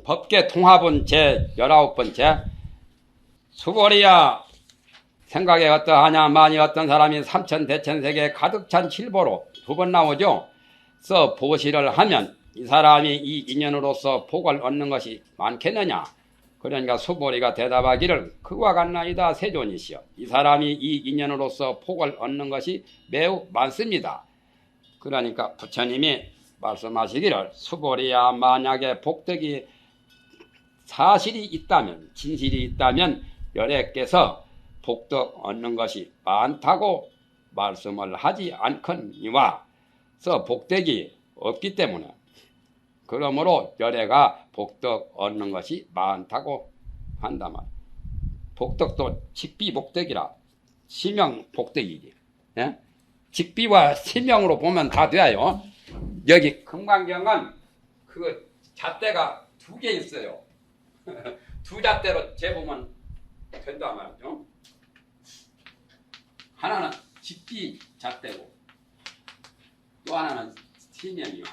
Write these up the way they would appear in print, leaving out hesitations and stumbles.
법계 통합은 제19번째. 수고리야 생각에 어떠하냐. 만일 어떤 사람이 삼천대천세계에 가득 찬 칠보로 두 번 나오죠. 써 보시를 하면 이 사람이 이 인연으로서 복을 얻는 것이 많겠느냐. 그러니까 수보리가 대답하기를 그와 같나이다 세존이시여. 이 사람이 이 인연으로서 복을 얻는 것이 매우 많습니다. 그러니까 부처님이 말씀하시기를 수보리야 만약에 복덕이 사실이 있다면 진실이 있다면 여래께서 복덕 얻는 것이 많다고 말씀을 하지 않거니와 서 복덕이 없기 때문에 그러므로 여래가 복덕 얻는 것이 많다고 한다만 복덕도 직비복덕이라 시명복덕이지. 예? 직비와 시명으로 보면 다 돼요. 여기 금강경은 그 잣대가 두 개 있어요. 두 잣대로 재보면 된단 말이죠. 하나는 직비 잣대고 또 하나는 시명이요.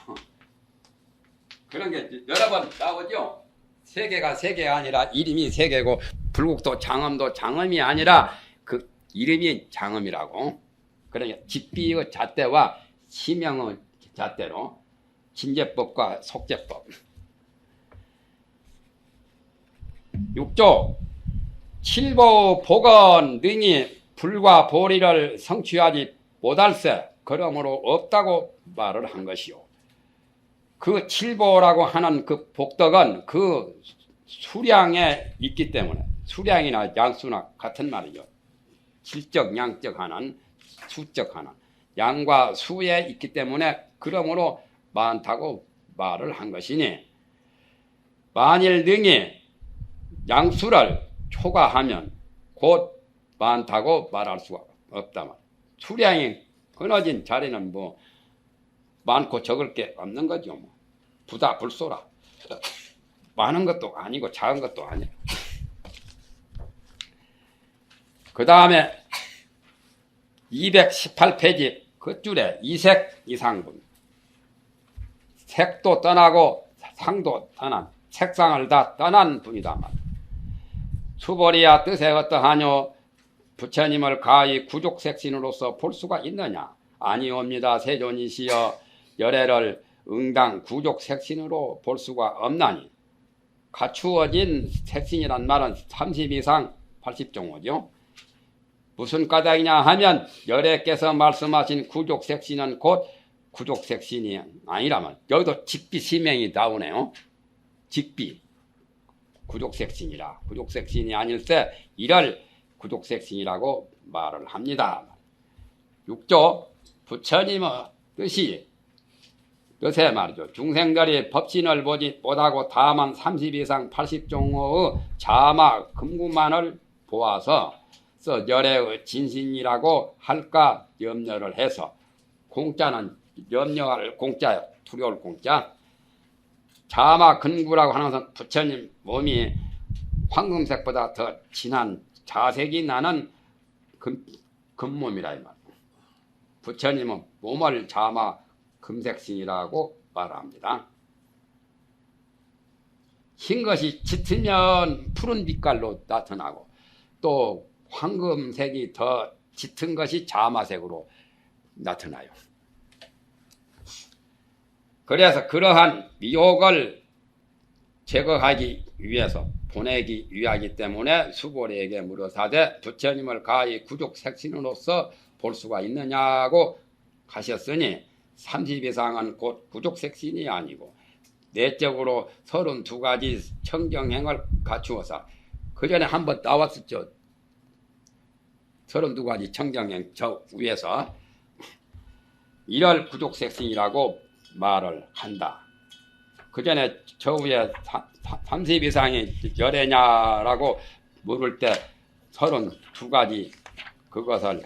그런 게 여러 번 나오죠. 세 개가 아니라 이름이 세 개고 불국도 장엄도 장엄이 아니라 그 이름이 장엄이라고. 그러니까 직비의 잣대와 시명의 잣대로 진제법과 속제법. 6조 칠보 복은 능히 불과 보리를 성취하지 못할세. 그러므로 없다고 말을 한 것이요. 그 칠보라고 하는 그 복덕은 그 수량에 있기 때문에 수량이나 양수나 같은 말이죠. 질적 양적 하는 수적 하는 양과 수에 있기 때문에 그러므로 많다고 말을 한 것이니 만일 능히 양수를 초과하면 곧 많다고 말할 수가 없다. 수량이 끊어진 자리는 뭐 많고 적을 게 없는 거죠. 뭐. 부다 불소라. 많은 것도 아니고 작은 것도 아니에요. 그 다음에 218페이지 그 줄에 이색 이상분. 색도 떠나고 상도 떠난 색상을 다 떠난 분이다 말. 수보리야 뜻에 어떠하뇨. 부처님을 가히 구족색신으로서 볼 수가 있느냐. 아니옵니다 세존이시여. 열애를 응당 구족색신으로 볼 수가 없나니. 갖추어진 색신이란 말은 30 이상 80종호죠. 무슨 까닭이냐 하면 열애께서 말씀하신 구족색신은 곧 구족색신이 아니라면 여기도 직비시명이 나오네요. 직비 구족색신이라. 구족색신이 아닐세 이를 구족색신이라고 말을 합니다. 6조 부처님의 뜻에 말이죠. 중생들이 법신을 보지 못하고 다만 30 이상 80종호의 자마 금구만을 보아서 열애의 진신이라고 할까 염려를 해서 공자는 염려할 공자예요. 두려울 공자. 자마 근구라고 하는 것은 부처님 몸이 황금색보다 더 진한 자색이 나는 금몸이라 이 말. 부처님은 몸을 자마 금색신이라고 말합니다. 흰 것이 짙으면 푸른 빛깔로 나타나고 또 황금색이 더 짙은 것이 자마색으로 나타나요. 그래서 그러한 미혹을 제거하기 위해서 보내기 위하기 때문에 수보리에게 물어사대 부처님을 가히 구족색신으로서 볼 수가 있느냐고 하셨으니 30 이상은 곧 구족색신이 아니고 내적으로 32가지 청정행을 갖추어서 그 전에 한번 나왔었죠. 32가지 청정행 저 위에서 이를 구족색신이라고 말을 한다. 그 전에 저 위에 30 이상이 열애냐라고 물을 때 32가지 그것을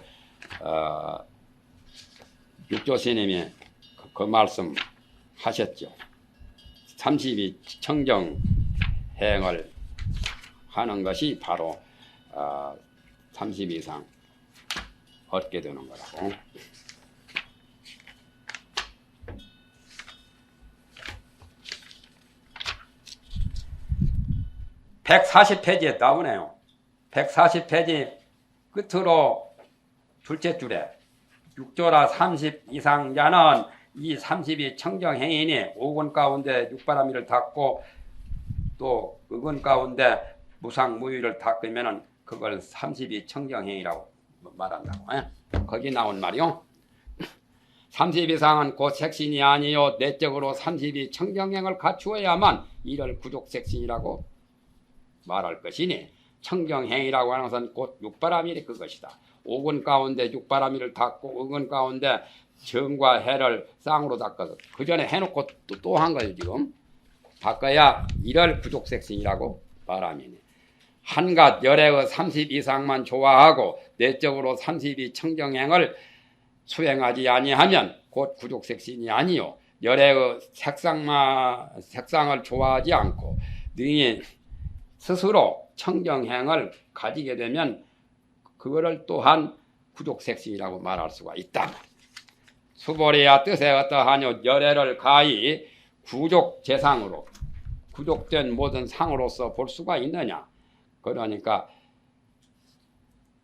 육조 스님이 그 말씀 하셨죠. 30이 청정행을 하는 것이 바로 30 이상 얻게 되는 거라고. 140페이지에 나오네요. 140페이지 끝으로 둘째 줄에 6조라 30 이상 자는 이 30이 청정행위니 5군 가운데 육바라밀을 닦고 또 의군 가운데 무상무위를 닦으면은 그걸 30이 청정행위라고 말한다고. 거기 나온 말이요. 30 이상은 곧 색신이 아니요 내적으로 30이 청정행을 갖추어야만 이를 구족색신이라고 말할 것이니 청정행위라고 하는 것은 곧 육바라밀이 그것이다. 5군 가운데 육바라밀을 닦고 의군 가운데 정과 해를 쌍으로 닦아서 그 전에 해놓고 또 한 거예요. 지금 닦아야 이를 구족색신이라고 말하니 한갓 열애의 30 이상만 좋아하고 내적으로 30이 청정행을 수행하지 아니하면 곧 구족색신이 아니요 열애의 색상을 좋아하지 않고 능히 스스로 청정행을 가지게 되면 그거를 또한 구족색신이라고 말할 수가 있다. 수보리야 뜻에 어떠하뇨 열애를 가히 구족재상으로 구족된 모든 상으로서 볼 수가 있느냐. 그러니까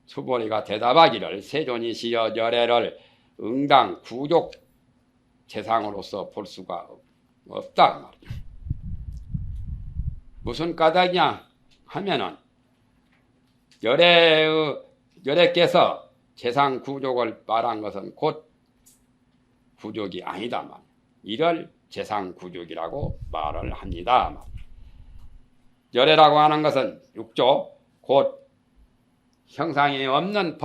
수보리가 대답하기를 세존이시여 열애를 응당 구족재상으로서 볼 수가 없다. 무슨 까닭이냐 하면은 열애께서 재상 구족을 말한 것은 곧 구족이 아니다만 이를 재상 구족이라고 말을 합니다. 열애라고 하는 것은 6조 곧 형상이 없는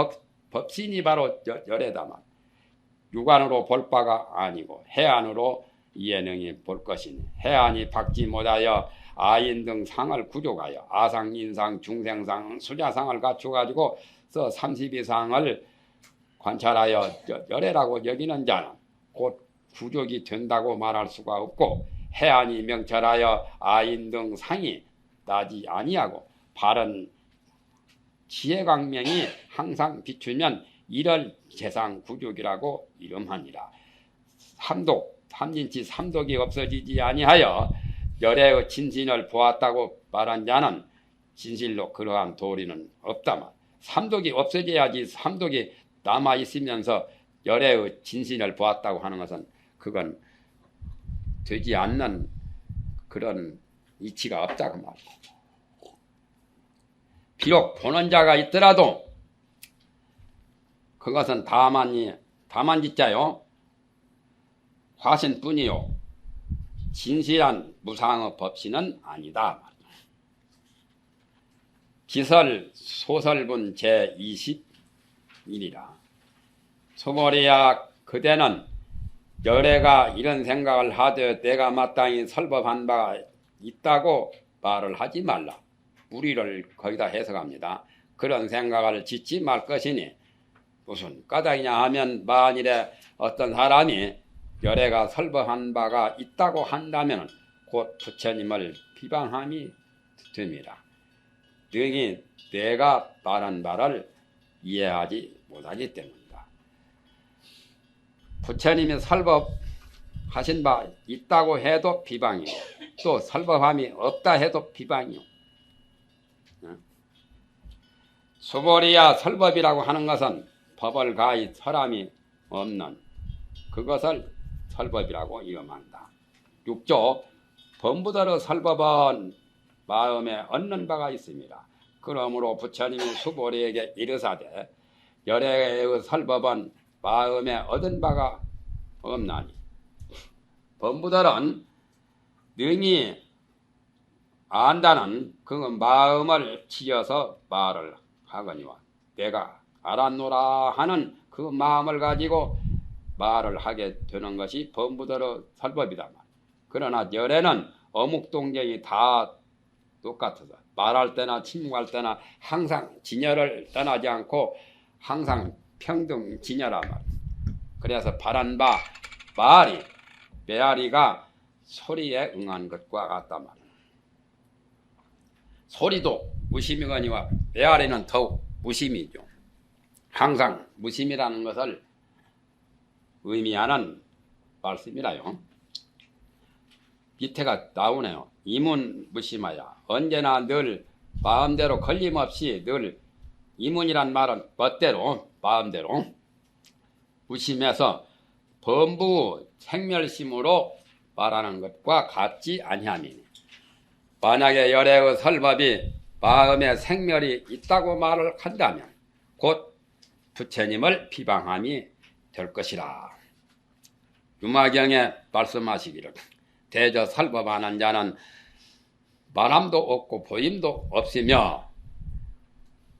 법신이 바로 열애다만 육안으로 볼 바가 아니고 해안으로 예능이 볼 것이니 해안이 박지 못하여 아인 등 상을 구족하여 아상, 인상, 중생상, 수자상을 갖추어가지고 32상을 관찰하여 열애라고 여기는 자는 곧 구족이 된다고 말할 수가 없고 해안이 명철하여 아인 등 상이 나지 아니하고 바른 지혜광명이 항상 비추면 이를 재상 구족이라고 이름하니라. 삼진치 삼독이 없어지지 아니하여 열애의 진신을 보았다고 말한 자는 진실로 그러한 도리는 없다만 삼독이 없어져야지 삼독이 남아있으면서 열애의 진신을 보았다고 하는 것은 그건 되지 않는 그런 이치가 없다고 말이야. 비록 보는 자가 있더라도 그것은 다만짓자요 화신뿐이요 진실한 무상의 법신은 아니다. 기설 소설분 제21이라. 소머리야 그대는 열애가 이런 생각을 하되 내가 마땅히 설법한 바가 있다고 말을 하지 말라. 무리를 거기다 해석합니다. 그런 생각을 짓지 말 것이니 무슨 까닭이냐 하면 만일에 어떤 사람이 열애가 설법한 바가 있다고 한다면 곧 부처님을 비방함이 됩니다. 능히 내가 말한 바를 이해하지 못하기 때문이다. 부처님이 설법하신 바 있다고 해도 비방이요 또 설법함이 없다 해도 비방이요. 수보리야 설법이라고 하는 것은 법을 가히 사람이 없는 그것을 설법이라고 이름한다. 6조 범부더러 설법은 마음에 얻는 바가 있습니다. 그러므로 부처님이 수보리에게 이르사되 열애의 설법은 마음에 얻은 바가 없나니 범부들은 능히 안다는 그 마음을 지어서 말을 하거니와 내가 알았노라 하는 그 마음을 가지고 말을 하게 되는 것이 범부더러 설법이다. 그러나 열애는 어묵동정이 다 똑같아서 말할 때나 침묵할 때나 항상 진열을 떠나지 않고 항상 평등 진열한 말. 그래서 바란 바 말이 메아리가 소리에 응한 것과 같다 말이야. 소리도 무심이거니와 메아리는 더욱 무심이죠. 항상 무심이라는 것을 의미하는 말씀이라요. 밑에가 나오네요. 이문 무심하야 언제나 늘 마음대로 걸림없이 늘 이문이란 말은 멋대로 마음대로 무심해서 범부 생멸심으로 말하는 것과 같지 아니함이니 만약에 열애의 설법이 마음에 생멸이 있다고 말을 한다면 곧 부처님을 비방함이 될 것이라. 유마경에 말씀하시기를 대저 설법하는 자는 말함도 없고 보임도 없으며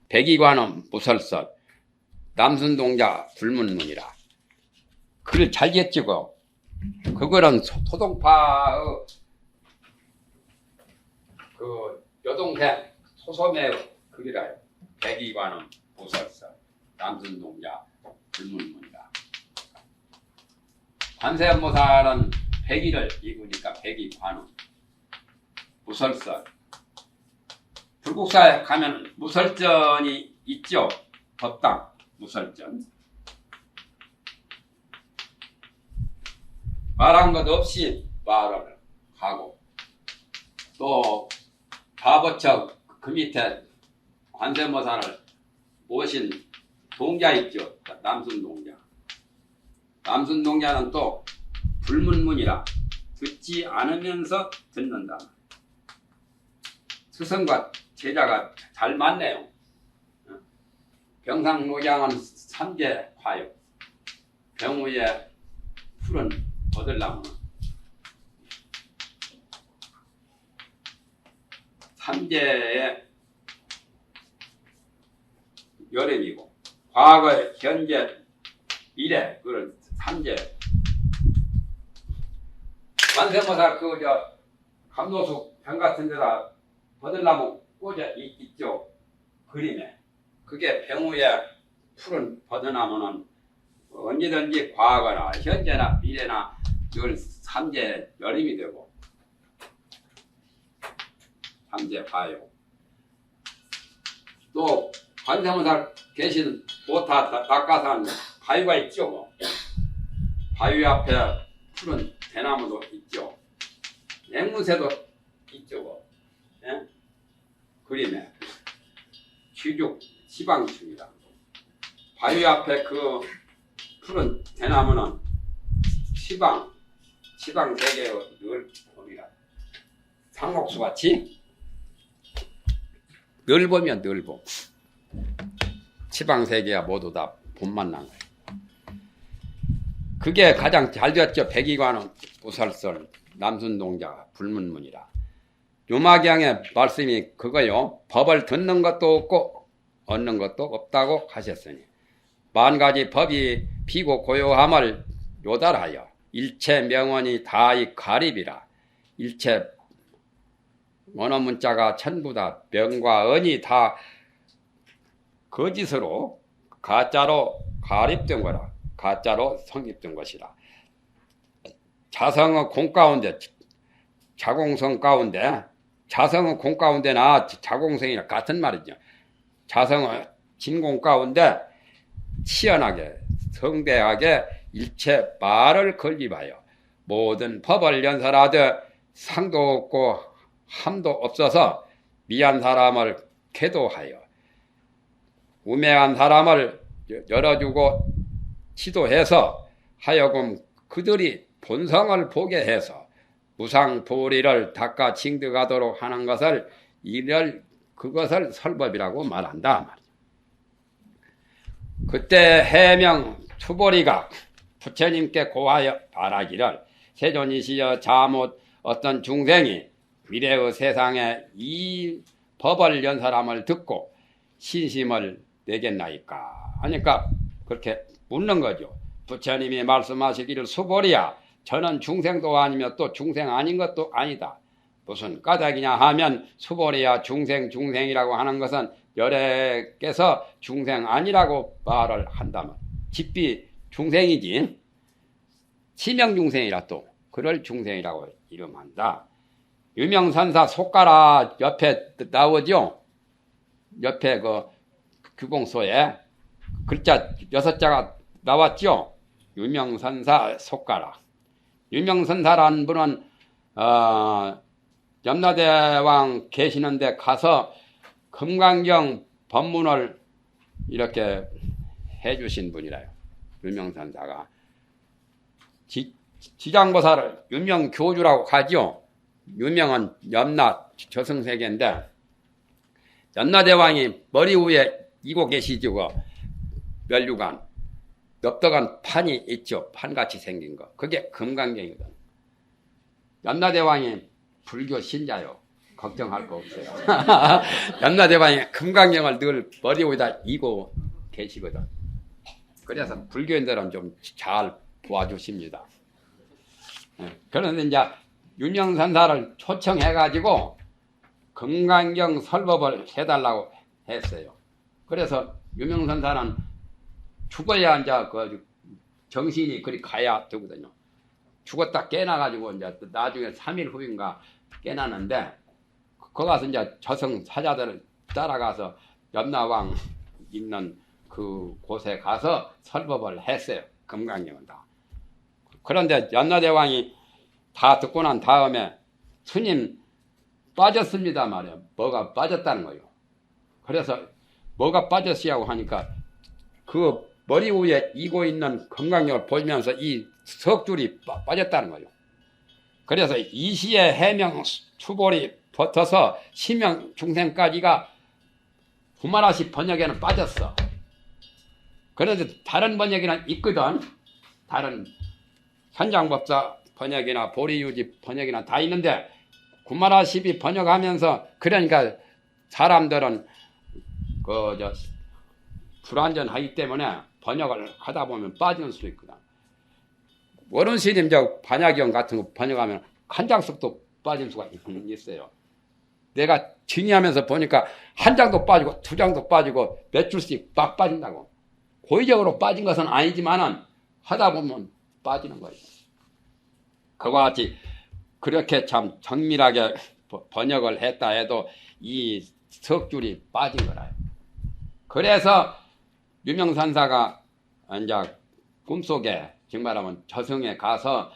백이관음 무설설 남순동자 불문문이라. 글을 잘 get지고 그거는 소동파의 그 여동생 소솜의 글이라요. 백이관음 무설설 남순동자 불문문이라. 관세음보살은 백이를 읽으니까 백이관음 무설설. 불국사에 가면 무설전이 있죠. 법당 무설전. 말한 것 없이 말을 하고 또 바보처 그 밑에 관세음보살을 모신 동자 있죠. 남순동자. 남순동자는 또 불문문이라 듣지 않으면서 듣는다. 스승과 제자가 잘 맞네요. 병상노장은 삼재화요. 병우에 풀은 얻으려면 삼재의 여름이고 과거, 현재, 미래 그걸 삼재. 관세음보살 감로숙 병 같은 데다 얻으려면 꽂아 있죠. 그림에. 그게 병우에 풀은 벗어나면은 언제든지 과거나 현재나 미래나 늘 삼재 여림이 되고 삼재 봐요. 또 관세음보살 계신 보타 낙가산 바위가 있죠. 뭐. 바위 앞에 푸른 대나무도 있죠. 앵무새도 있죠. 뭐. 예? 그림에 취죽 시방충이다. 바위 앞에 그 푸른 대나무는 시방 세계의 늘 봄이라. 상목수같이 늘 보면 늘 봄. 시방 세계가 모두 다 봄만 난 거예요. 그게 가장 잘 되었죠. 백이관은 무설설 남순동자 불문문이라. 유마경의 말씀이 그거요. 법을 듣는 것도 없고 얻는 것도 없다고 하셨으니 만가지 법이 비고 고요함을 요달하여 일체 명언이 다이 가립이라. 일체 원어문자가 전부 다 명과 언이 다 거짓으로 가짜로 가립된 거라. 가짜로 성립된 것이라. 자성의 공 가운데 자공성 가운데 자성의 공 가운데나 자공성이나 같은 말이죠. 자성의 진공 가운데 치연하게 성대하게 일체 말을 건립하여 모든 법을 연설하되 상도 없고 함도 없어서 미한 사람을 계도하여 우매한 사람을 열어주고 지도해서 하여금 그들이 본성을 보게 해서 무상보리를 닦아 징득하도록 하는 것을 그것을 설법이라고 말한다. 그때 해명 투보리가 부처님께 고하여 바라기를 세존이시여 자못 어떤 중생이 미래의 세상에 이 법을 연설함을 듣고 신심을 내겠나이까 하니까 그렇게 묻는 거죠. 부처님이 말씀하시기를 수보리야 저는 중생도 아니며 또 중생 아닌 것도 아니다. 무슨 까닭이냐 하면 수보리야 중생이라고 하는 것은 열애께서 중생 아니라고 말을 한다면 집비 중생이지 치명중생이라 또 그럴 중생이라고 이름한다. 유명선사 속가라 옆에 나오죠. 옆에 그 규봉소에 글자 6자가 나왔죠. 유명선사 속가라. 유명선사라는 분은 염라대왕 계시는데 가서 금강경 법문을 이렇게 해주신 분이라요. 윤명선사가. 지장보살을 윤명교주라고 하죠. 유명한 염라 저승세계인데 연나대왕이 머리 위에 이고 계시죠. 면류관 넓적한 판이 있죠. 판같이 생긴 거. 그게 금강경이거든. 연나대왕이 불교 신자요. 걱정할 거 없어요. 연나대왕이 금강경을 늘 머리 위에다 이고 계시거든. 그래서 불교인들은 좀 잘 도와주십니다. 그런데 이제 윤명선사를 초청해가지고 금강경 설법을 해달라고 했어요. 그래서 윤명선사는 죽어야 이제 그 정신이 그리 가야 되거든요. 죽었다 깨나가지고 이제 나중에 3일 후인가 깨나는데 거기 가서 이제 저승 사자들을 따라가서 염라왕 있는 그 곳에 가서 설법을 했어요. 금강경은 다. 그런데 연나대왕이 다 듣고 난 다음에 스님 빠졌습니다 말이에요. 뭐가 빠졌다는 거예요. 그래서 뭐가 빠졌냐고 하니까 그 머리 위에 이고 있는 금강경을 보면서 이 석줄이 빠졌다는 거예요. 그래서 이시의 해명 추볼이 붙어서 시명 중생까지가 구마라시 번역에는 빠졌어. 그런데 다른 번역에는 있거든. 다른 현장법사 번역이나 보리유지 번역이나 다 있는데 구마라십이 번역하면서 그러니까 사람들은 불안전하기 때문에 번역을 하다 보면 빠지는 수도 있거든. 원원스님 반야경 같은 거 번역하면 한 장씩도 빠질 수가 있어요. 내가 증의하면서 보니까 한 장도 빠지고 두 장도 빠지고 몇 줄씩 막 빠진다고. 고의적으로 빠진 것은 아니지만은 하다 보면 빠지는 거예요. 그와 같이 그렇게 참 정밀하게 번역을 했다 해도 이 석줄이 빠진 거라요. 그래서 유명선사가 이제 꿈속에 정말하면 저승에 가서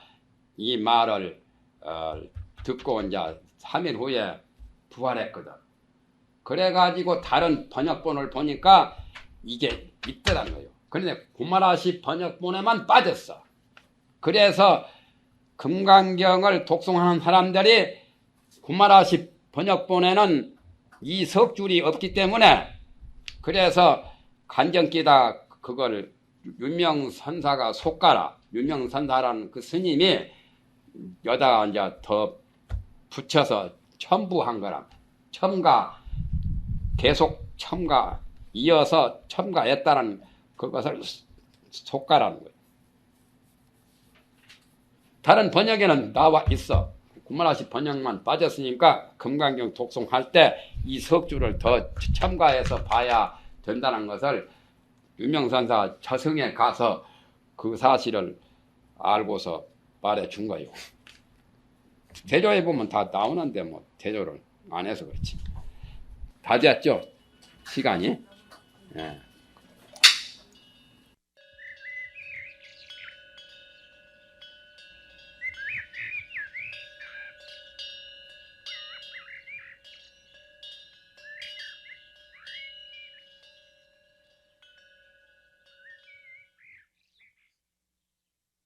이 말을 듣고 이제 3일 후에 부활했거든. 그래가지고 다른 번역본을 보니까 이게 있더란 거예요. 그런데 구마라시 번역본에만 빠졌어. 그래서 금강경을 독송하는 사람들이 구마라시 번역본에는 이 석줄이 없기 때문에 그래서 간정기다 그걸 윤명선사가 속가라. 윤명선사라는 그 스님이 여다가 이제 더 붙여서 첨부한 거라. 첨가 계속 첨가 이어서 첨가했다는 그것을 속가라는 거예요. 다른 번역에는 나와 있어. 구마라시 번역만 빠졌으니까 금강경 독송할 때 이 석줄을 더 첨가해서 봐야 된다는 것을 윤명선사 저승에 가서 그 사실을 알고서 말해준 거예요. 대조해 보면 다 나오는데 뭐 대조를 안 해서 그렇지. 다 됐죠? 시간이? 예.